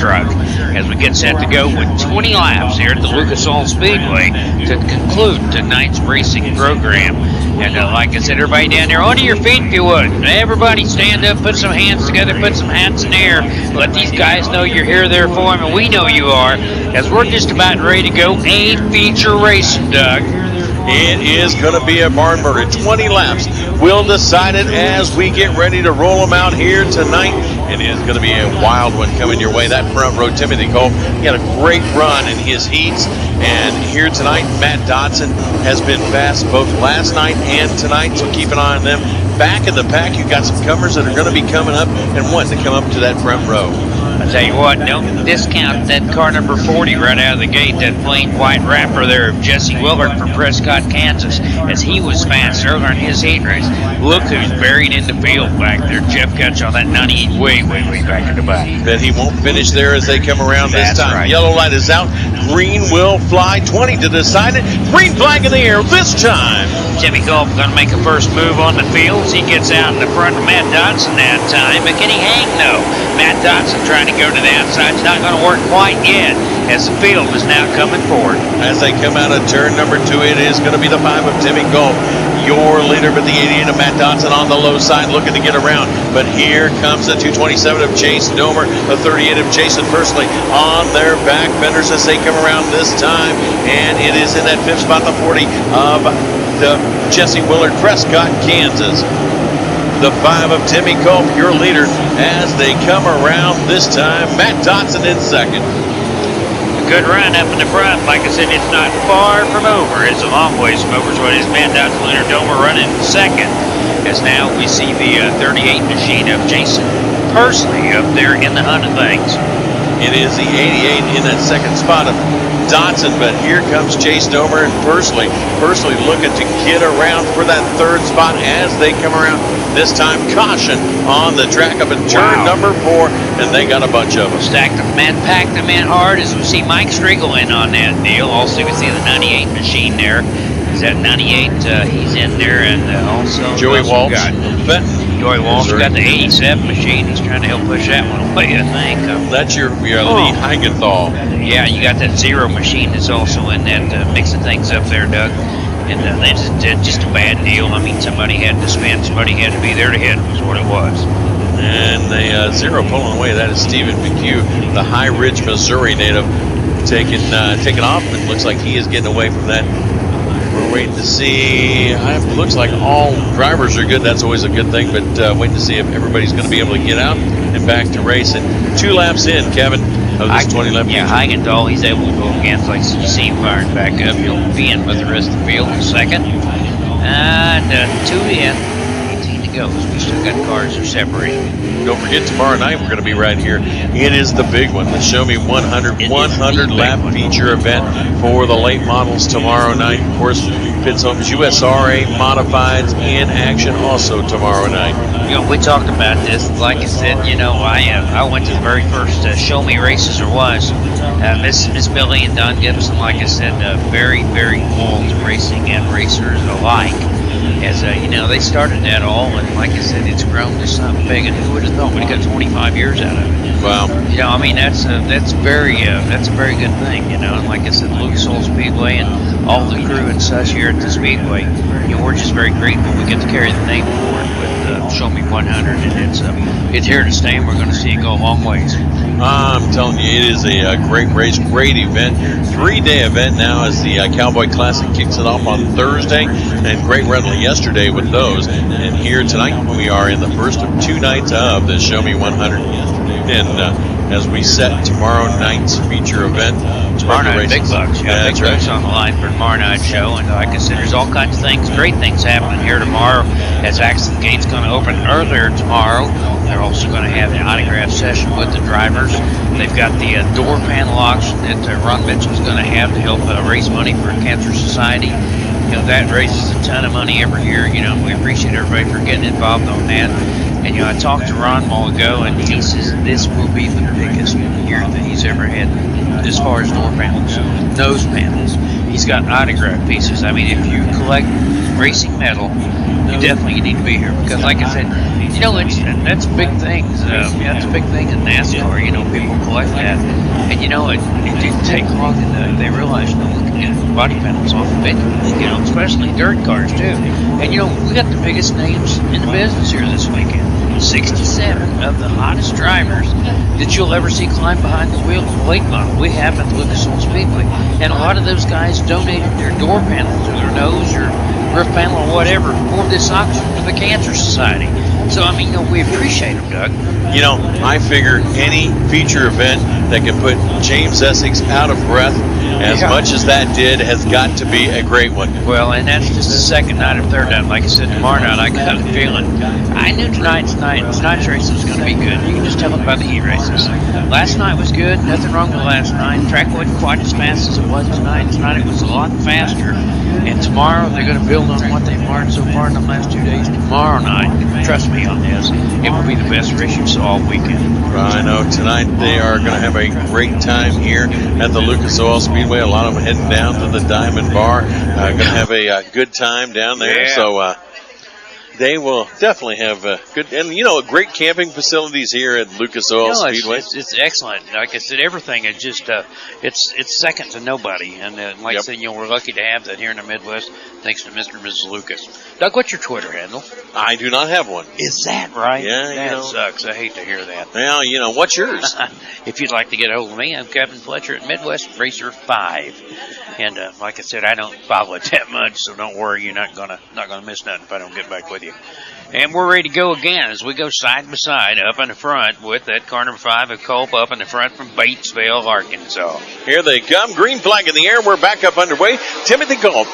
truck as we get set to go with 20 laps here at the Lucas Oil Speedway to conclude tonight's racing program. And like I said, everybody down there, onto your feet if you would. Everybody stand up, put some hands together, put some hats in the air. Let these guys know you're here there for them, and we know you are, as we're just about ready to go a feature racing, Doug. It is going to be a barn burner. 20 laps. We'll decide it as we get ready to roll them out here tonight. It is going to be a wild one coming your way. That front row, Timothy Cole, he had a great run in his heats. And here tonight, Matt Dodson has been fast both last night and tonight, so keep an eye on them. Back in the pack, you've got some comers that are going to be coming up and wanting to come up to that front row. I tell you what, don't discount that car number 40 right out of the gate, that plain white wrapper there of Jesse Willard from Prescott, Kansas, as he was fast earlier in his heat race. Look who's buried in the field back there. Jeff Gutch on that 98 way back in the back. Bet he won't finish there as they come around this time. Right. Yellow light is out. Green will fly. 20 to decide it. Green flag in the air this time. Jimmy Culp going to make a first move on the fields. He gets out in the front of Matt Dodson that time. But can he hang? No. Matt Dodson trying to go to the outside. It's not going to work quite yet as the field is now coming forward. As they come out of turn number 2, it is going to be the 5 of Timmy Culp. Your leader, but the 88 of Matt Dodson on the low side looking to get around. But here comes the 227 of Chase Domer, the 38 of Jason Pursley on their back fenders as they come around this time. And it is in that 5th spot, the 40 of the Jesse Willard, Prescott, Kansas. The 5 of Timmy Culp, your leader, as they come around this time. Matt Dodson in 2nd. Good run up in the front. Like I said, it's not far from over. It's a long ways from over. So it is Matt Dodson, Leonard Domer running 2nd. As now we see the 38 machine of Jason Pursley up there in the hunt of things. It is the 88 in that 2nd spot of Dodson, but here comes Chase Domer and Pursley. Pursley looking to get around for that 3rd spot as they come around. This time, caution on the track up in turn number 4, and they got a bunch of them. Stacked them in, packed them in hard, as we see Mike Striegel in on that deal. Also, we see the 98 machine there. Is that 98? He's in there, and also Joey Walsh. Joey Walsh got the 87 machine. He's trying to help push that one away, I think. That's your Lee Heigenthal. Yeah, you got that 0 machine that's also in that, mixing things up there, Doug. And that's just a bad deal. I mean, somebody had to spin, somebody had to be there to hit, was what it was. And the 0 pulling away, that is Stephen McHugh, the High Ridge, Missouri native, taking off. It looks like he is getting away from that. We're waiting to see. It looks like all drivers are good. That's always a good thing, but waiting to see if everybody's going to be able to get out and back to racing. 2 laps in, Kevin, of this 20-lap. Yeah, Heigenthal, he's able to go against, like you see him firing back up. He'll be in with the rest of the field in 2nd. And 2 in, 18 to go. We still got cars that are separated. Don't forget, tomorrow night we're going to be right here. It is the big one, the Show Me 100 lap feature event for the late models tomorrow night. Of course, Pitts Homes USRA Modifieds in action also tomorrow night. You know, we talked about this. Like I said, you know, I went to the very first Show Me races there was. Miss Billy and Don Gibson, like I said, very, very cool to racing and racers alike. As you know, they started that all, and like I said, it's grown to something big. And who would have thought we'd got 25 years out of it? Wow. You know, I mean, that's a very good thing. You know, and like I said, Lucas Oil Speedway and all the crew and such here at the Speedway, you know, we're just very grateful we get to carry the name forward with Show Me 100, and it's here to stay, and we're going to see it go a long ways. I'm telling you, it is a great race, great event. 3-day event now as the Cowboy Classic kicks it off on Thursday, and great run yesterday with those. And here tonight we are in the first of 2 nights of the Show Me 100. And as we set tomorrow night's feature event. Tomorrow night, big bucks. Yeah, big bucks on the line for tomorrow night's show. And like I said, there's all kinds of things, great things happening here tomorrow. As Accident Gate's going to open earlier tomorrow. They're also going to have the autograph session with the drivers. They've got the door panel auction that Ron Mitchell's going to have to help raise money for Cancer Society. You know, that raises a ton of money every year. You know, we appreciate everybody for getting involved on that. And, you know, I talked to Ron a while ago, and he says this will be the biggest year that he's ever had as far as door panels, nose panels. He's got autograph pieces. I mean, if you collect racing metal, you need to be here because, like I said, that's big things. That's a big thing in NASCAR. People collect that, and it didn't take long, and they realized, we can get body panels off of it. Especially dirt cars too. And we got the biggest names in the business here this weekend. 67 of the hottest drivers that you'll ever see climb behind the wheel of a late model we have at the Lucas Oil Speedway. And a lot of those guys donated their door panels or their nose or roof panel or whatever for this auction to the Cancer Society. So, we appreciate them, Doug. I figure any feature event that can put James Essex out of breath as much as that did has got to be a great one. Well, and that's just the second night or third night. Like I said, tomorrow night, I got a feeling. I knew tonight's race was going to be good. You can just tell it by the heat races. Last night was good. Nothing wrong with last night. Track wasn't quite as fast as it was tonight. Tonight it was a lot faster. And tomorrow they're going to build on what they've learned so far in the last 2 days. Tomorrow night, trust me on this, it will be the best race you saw all weekend. I know tonight they are going to have a great time here at the Lucas Oil Speedway. A lot of them heading down to the Diamond Bar. Going to have a good time down there. Yeah. So they will definitely have good, and great camping facilities here at Lucas Oil Speedway. It's excellent. Like I said, everything is just it's second to nobody. And like I said, we're lucky to have that here in the Midwest, thanks to Mr. and Mrs. Lucas. Doug, what's your Twitter handle? I do not have one. Is that right? Yeah, that sucks. I hate to hear that. Well, what's yours? If you'd like to get a hold of me, I'm Kevin Fletcher at Midwest Racer 5. And like I said, I don't follow it that much, so don't worry. You're not gonna miss nothing if I don't get back with you. And we're ready to go again as we go side by side up in the front with that car number 5 of Culp up in the front from Batesville, Arkansas. Here they come. Green flag in the air. We're back up underway. Timmy Culp,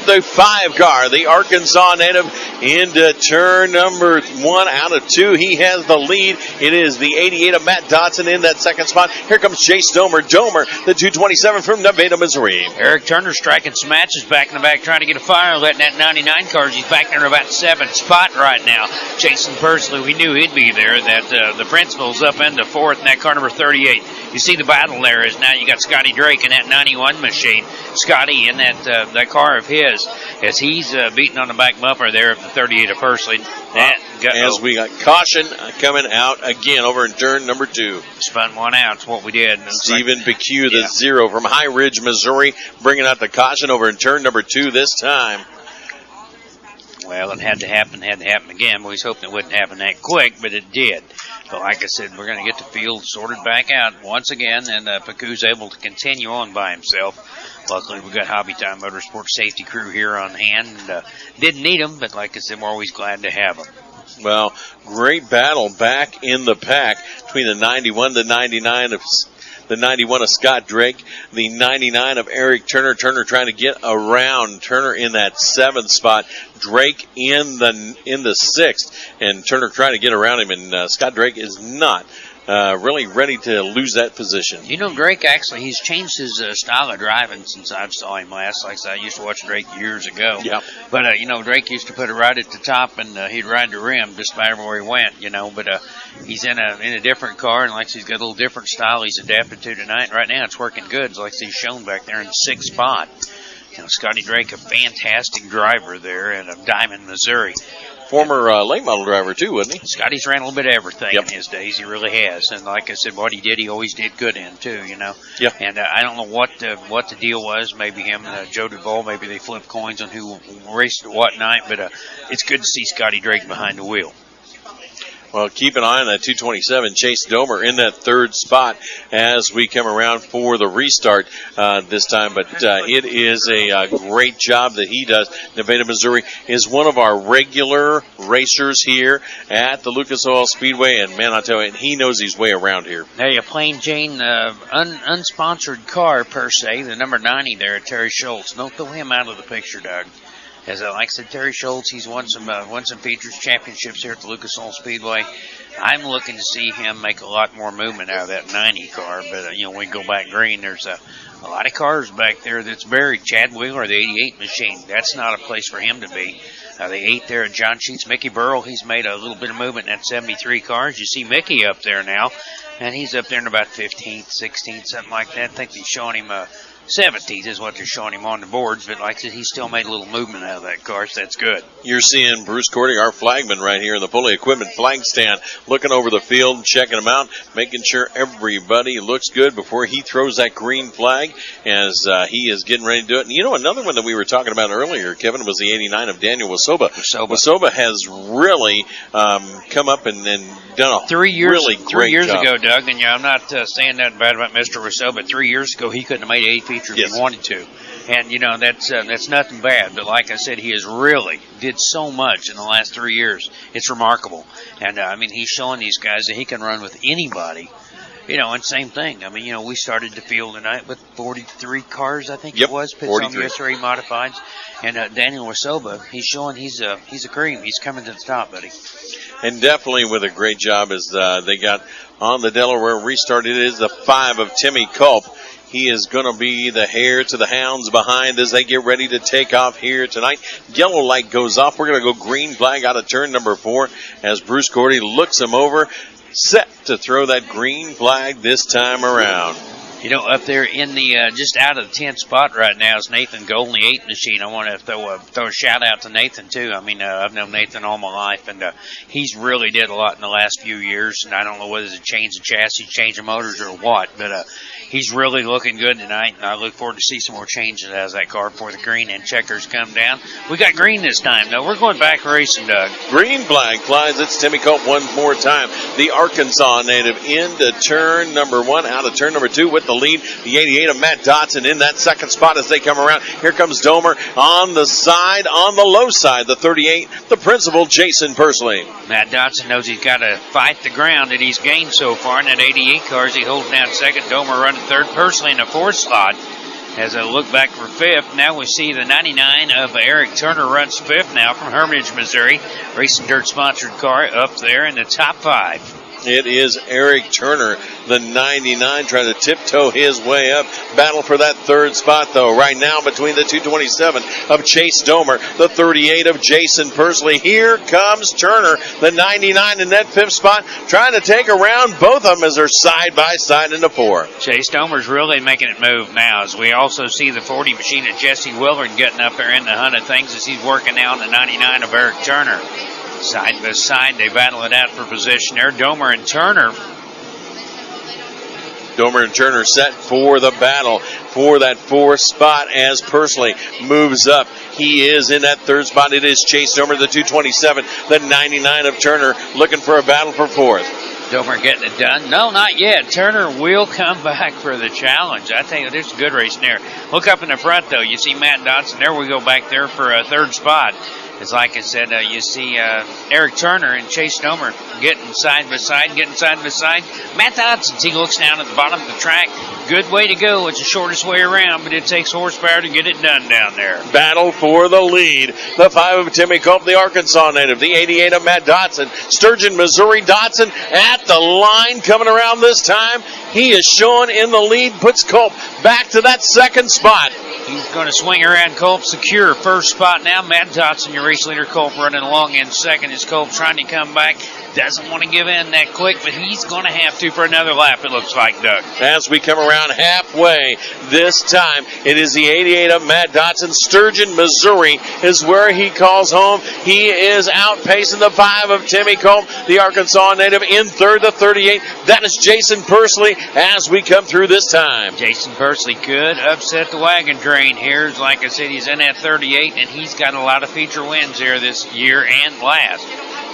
the 5 car, the Arkansas native, into turn number 1 out of 2. He has the lead. It is the 88 of Matt Dodson in that second spot. Here comes Chase Domer, the 227 from Nevada, Missouri. Eric Turner striking some matches back in the back, trying to get a fire, letting that 99 cars. He's back there in about 7th spot right now. Jason Pursley, we knew he'd be there. That the principal's up into 4th in that car number 38. You see the battle there is now you got Scotty Drake in that 91 machine. Scotty in that car of his as he's beating on the back bumper there of the 38 of Pursley. As we got caution coming out again over in turn number 2. Spun one out. That's what we did. Stephen Beque, the 0 from High Ridge, Missouri, bringing out the caution over in turn number 2 this time. Well, it had to happen again. We was hoping it wouldn't happen that quick, but it did. But like I said, we're going to get the field sorted back out once again, and Beque's able to continue on by himself. Luckily, we've got Hobby Time Motorsports safety crew here on hand. And, didn't need them, but like I said, we're always glad to have them. Well, great battle back in the pack between the 91, the 99 of the 91 of Scott Drake, the 99 of Eric Turner. Turner trying to get around Turner in that 7th spot. Drake in the 6th, and Turner trying to get around him, and Scott Drake is not really ready to lose that position. Drake actually, he's changed his style of driving since I saw him last. Like I said, I used to watch Drake years ago. Yep. But, Drake used to put it right at the top, and he'd ride the rim just about everywhere he went, But he's in a different car, and like he's got a little different style he's adapted to tonight. Right now it's working good. Like he's shown back there in the 6th spot. Scotty Drake, a fantastic driver there in Diamond, Missouri. Former late model driver, too, wasn't he? Scotty's ran a little bit of everything in his days. He really has. And like I said, what he did, he always did good in, too, Yep. And I don't know what the deal was. Maybe him and Joe Duvall, maybe they flipped coins on who raced at what night. But it's good to see Scotty Drake behind the wheel. Well, keep an eye on that 227. Chase Domer in that 3rd spot as we come around for the restart this time. But it is a great job that he does. Nevada, Missouri is one of our regular racers here at the Lucas Oil Speedway. And, man, I tell you, he knows his way around here. Hey, a plain Jane unsponsored car, per se, the number 90 there, Terry Schultz. Don't throw him out of the picture, Doug. As like I said, Terry Schultz, he's won some features championships here at the Lucas Oil Speedway. I'm looking to see him make a lot more movement out of that 90 car. But, we go back green. There's a lot of cars back there that's buried. Chad Wheeler, the 88 machine, that's not a place for him to be. The 8 there at John Sheets. Mickey Burrell, he's made a little bit of movement in that 73 cars. You see Mickey up there now, and he's up there in about 15th, 16th, something like that. I think he's showing him 17th is what they're showing him on the boards, but like I said, he still made a little movement out of that car, so that's good. You're seeing Bruce Cordy, our flagman, right here in the Pulley Equipment flag stand, looking over the field, checking them out, making sure everybody looks good before he throws that green flag as he is getting ready to do it. And you know, another one that we were talking about earlier, Kevin, was the 89 of Daniel Wasoba. Wasoba has really come up and done a 3 years, really great 3 years job. ago, Doug, and I'm not saying nothing bad about Mr. Wasoba, but 3 years ago he couldn't have made 8 features if he wanted to. And, you know, that's nothing bad. But like I said, he has really did so much in the last 3 years. It's remarkable. And, I mean, he's showing these guys that he can run with anybody. You know, and same thing. I mean, you know, we started the field tonight with 43 cars, I think it was, pits on USRA modifieds. And Daniel Wasoba, he's showing he's a cream. He's coming to the top, buddy. And definitely with a great job as they got on the Delaware restart. It is the 5 of Timmy Culp. He is going to be the hare to the hounds behind as they get ready to take off here tonight. Yellow light goes off. We're going to go green flag out of turn number 4 as Bruce Cordy looks him over, set to throw that green flag this time around. You know, up there in the just out of the 10th spot right now is Nathan Golden, the 8 machine. I want to throw a shout out to Nathan too. I mean, I've known Nathan all my life, and he's really did a lot in the last few years. And I don't know whether it's a change of chassis, change of motors, or what, but he's really looking good tonight. And I look forward to see some more changes as that car before the green and checkers come down. We got green this time though. We're going back racing, Doug. Green flag flies. It's Timmy Culp one more time. The Arkansas native into turn number 1, out of turn number 2 with the lead. The 88 of Matt Dotson in that second spot as they come around. Here comes Domer on the side, on the low side. The 38, the principal, Jason Pursley. Matt Dotson knows he's got to fight the ground that he's gained so far in that 88 cars. He holds down second. Domer running third. Pursley in the 4th slot. As I look back for 5th, now we see the 99 of Eric Turner runs 5th now from Hermitage, Missouri. Racing Dirt sponsored car up there in the top 5. It is Eric Turner, the 99, trying to tiptoe his way up. Battle for that 3rd spot, though, right now between the 227 of Chase Domer, the 38 of Jason Pursley. Here comes Turner, the 99 in that 5th spot, trying to take around both of them as they're side by side in the 4. Chase Domer's really making it move now, as we also see the 40 machine of Jesse Willard getting up there in the hunt of things as he's working out the 99 of Eric Turner. Side by side, they battle it out for position there. Domer and Turner set for the battle for that 4th spot as Pursley moves up. He is in that 3rd spot. It is Chase Domer, the 227, the 99 of Turner, looking for a battle for 4th. Domer getting it done? No, not yet. Turner will come back for the challenge. I tell you, there's a good race there. Look up in the front, though. You see Matt Dotson. There we go back there for a 3rd spot. It's like I said, you see Eric Turner and Chase Domer getting side by side. Matt Dotson, he looks down at the bottom of the track. Good way to go. It's the shortest way around, but it takes horsepower to get it done down there. Battle for the lead. The 5 of Timmy Culp, the Arkansas native. The 88 of Matt Dotson. Sturgeon, Missouri. Dotson at the line coming around this time. He is showing in the lead. Puts Culp back to that 2nd spot. He's going to swing around Culp, secure 1st spot now. Matt Dotson, your race leader. Culp running along in 2nd as Culp trying to come back. Doesn't want to give in that quick, but he's going to have to for another lap, it looks like, Doug. As we come around halfway this time, it is the 88 of Matt Dotson. Sturgeon, Missouri is where he calls home. He is outpacing the 5 of Timmy Culp, the Arkansas native. In 3rd, the 38. That is Jason Pursley as we come through this time. Jason Pursley could upset the wagon train here. Like I said, he's in that 38, and he's got a lot of feature wins here this year and last.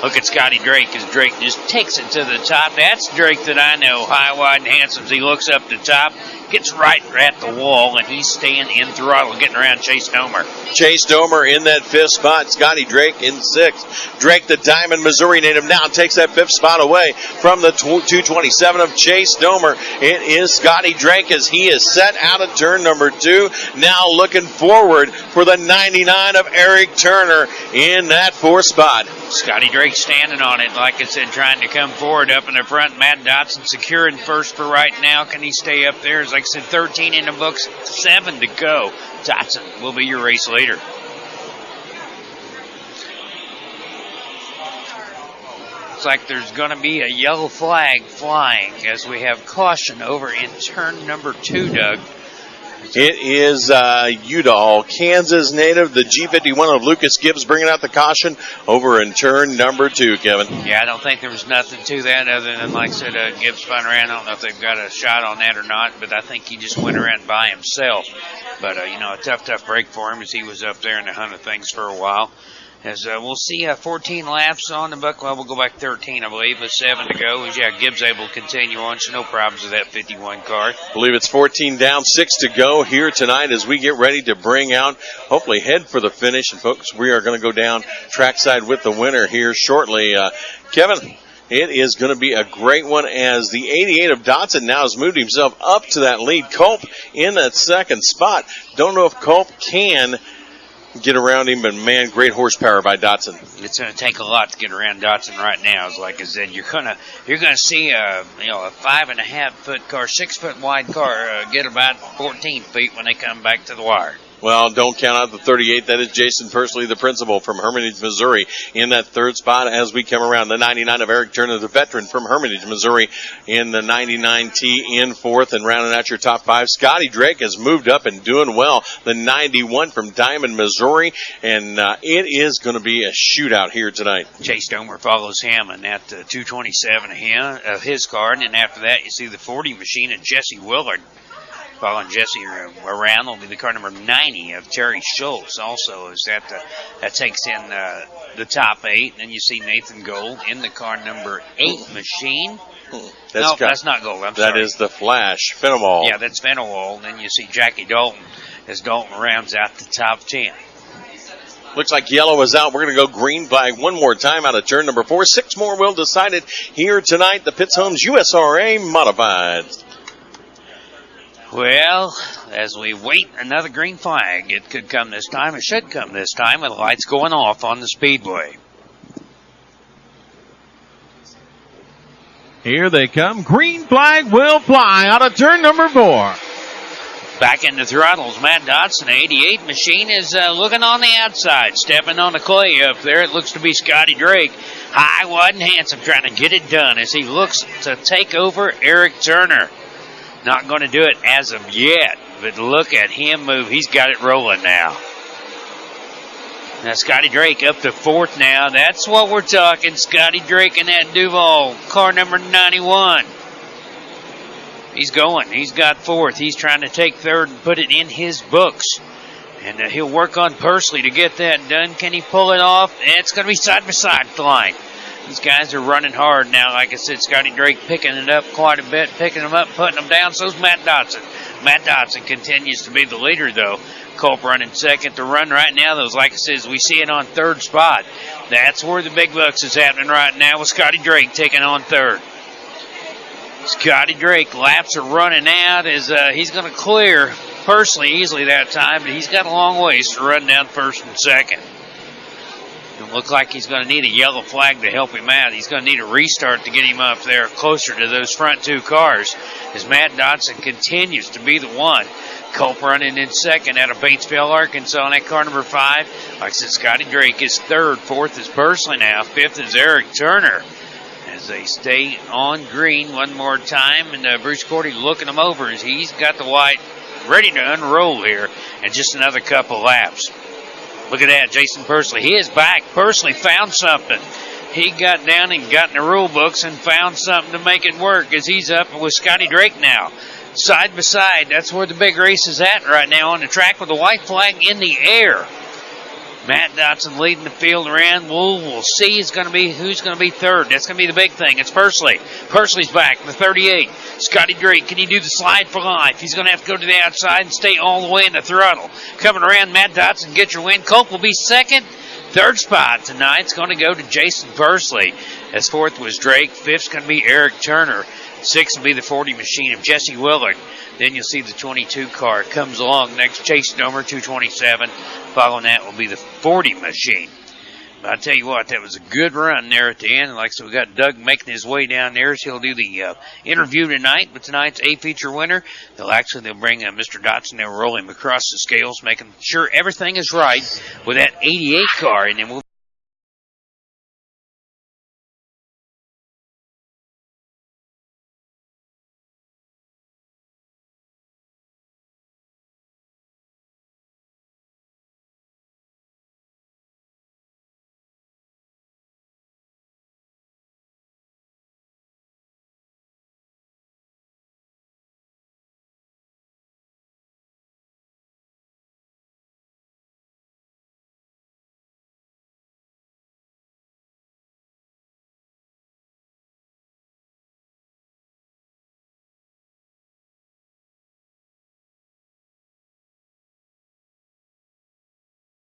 Look at Scotty Drake as Drake just takes it to the top. That's Drake that I know, high, wide, and handsome. As he looks up the top, gets right at the wall, and he's staying in throttle, getting around Chase Domer. Chase Domer in that 5th spot. Scotty Drake in 6th. Drake, the Diamond, Missouri native, now takes that 5th spot away from the 227 of Chase Domer. It is Scotty Drake as he is set out of turn number 2. Now looking forward for the 99 of Eric Turner in that 4th spot. Scotty Drake standing on it, like I said, trying to come forward up in the front. Matt Dotson securing 1st for right now. Can he stay up there? As like I said, 13 in the books, 7 to go. Dotson will be your race leader. Looks like there's going to be a yellow flag flying as we have caution over in turn number 2, Doug. It is Udall, Kansas native, the G51 of Lucas Gibbs, bringing out the caution over in turn number 2, Kevin. Yeah, I don't think there was nothing to that other than, like I said, Gibbs spun around. I don't know if they've got a shot on that or not, but I think he just went around by himself. But, a tough break for him as he was up there in the hunt of things for a while. As we'll see 14 laps on the buck. Well, we'll go back 13, I believe, with 7 to go. As Gibbs able to continue on, so no problems with that 51 car. I believe it's 14 down, 6 to go here tonight as we get ready to bring out, hopefully head for the finish. And folks, we are going to go down trackside with the winner here shortly. Kevin, it is going to be a great one as the 88 of Dotson now has moved himself up to that lead. Culp in that second spot. Don't know if Culp can get around him, but man, great horsepower by Dotson. It's going to take a lot to get around Dotson right now. As like I said, you're going to see a 5.5 foot car, 6 foot wide car get about 14 feet when they come back to the wire. Well, don't count out the 38. That is Jason Pursley, the principal from Hermitage, Missouri, in that third spot as we come around. The 99 of Eric Turner, the veteran from Hermitage, Missouri, in the 99T in fourth. And rounding out your top 5, Scotty Drake has moved up and doing well. The 91 from Diamond, Missouri. And it is going to be a shootout here tonight. Chase Domer follows him in that 227 of his car. And then after that, you see the 40 machine of Jesse Willard. Following Jesse around will be the car number 90 of Terry Schultz. Also, is that takes in the top 8. And then you see Nathan Gold in the car number 8 machine. That's not Gold. I'm sorry. That is the Flash, Fenwal. Yeah, that's Fenwal. Then you see Jackie Dalton as Dalton rounds out the top 10. Looks like yellow is out. We're going to go green flag one more time out of turn number 4. 6 more will decide it here tonight. The Pitts Homes USRA Modified. Well, as we wait another green flag, it could come this time. It should come this time with the lights going off on the speedway. Here they come. Green flag will fly out of turn number 4. Back in the throttles, Matt Dotson, 88 machine, is looking on the outside, stepping on the clay up there. It looks to be Scotty Drake. High, wide, and handsome, trying to get it done as he looks to take over Eric Turner. Not going to do it as of yet, but look at him move. He's got it rolling now. Now Scotty Drake up to 4th now. That's what we're talking. Scotty Drake in that Duval, car number 91. He's going. He's got 4th. He's trying to take 3rd and put it in his books. And he'll work on Pursley to get that done. Can he pull it off? It's going to be side-by-side flying. These guys are running hard now. Like I said, Scotty Drake picking it up quite a bit, picking them up, putting them down. So's Matt Dotson. Matt Dotson continues to be the leader, though. Culp running second. The run right now, though, like I said, we see it on 3rd spot. That's where the big bucks is happening right now with Scotty Drake taking on 3rd. Scotty Drake, laps are running out as he's going to clear Pursley easily that time, but he's got a long ways to run down 1st and 2nd. It looks like he's going to need a yellow flag to help him out. He's going to need a restart to get him up there closer to those front 2 cars as Matt Dotson continues to be the one. Culp running in 2nd out of Batesville, Arkansas, in that car number 5. Like I said, Scotty Drake is 3rd. 4th is Pursley now. 5th is Eric Turner as they stay on green one more time. And Bruce Cordy looking them over as he's got the white ready to unroll here in just another couple laps. Look at that, Jason Pursley. He is back. Pursley found something. He got down and got in the rule books and found something to make it work as he's up with Scotty Drake now. Side by side, that's where the big race is at right now on the track with the white flag in the air. Matt Dotson leading the field around. We'll see who's going to be 3rd. That's going to be the big thing. It's Pursley. Pursley's back, the 38. Scotty Drake, can he do the slide for life? He's going to have to go to the outside and stay all the way in the throttle. Coming around, Matt Dotson, get your win. Culp will be 2nd. 3rd spot tonight's going to go to Jason Pursley. As 4th was Drake. 5th's going to be Eric Turner. 6th will be the 40 machine of Jesse Willard. Then you'll see the 22 car comes along next. Chase Domer, 227. Following that will be the 40 machine. But I tell you what, that was a good run there at the end. Like so, we got Doug making his way down there. So he'll do the interview tonight with tonight's A-feature winner. They'll bring Mr. Dotson. They'll roll him across the scales, making sure everything is right with that 88 car. And then we'll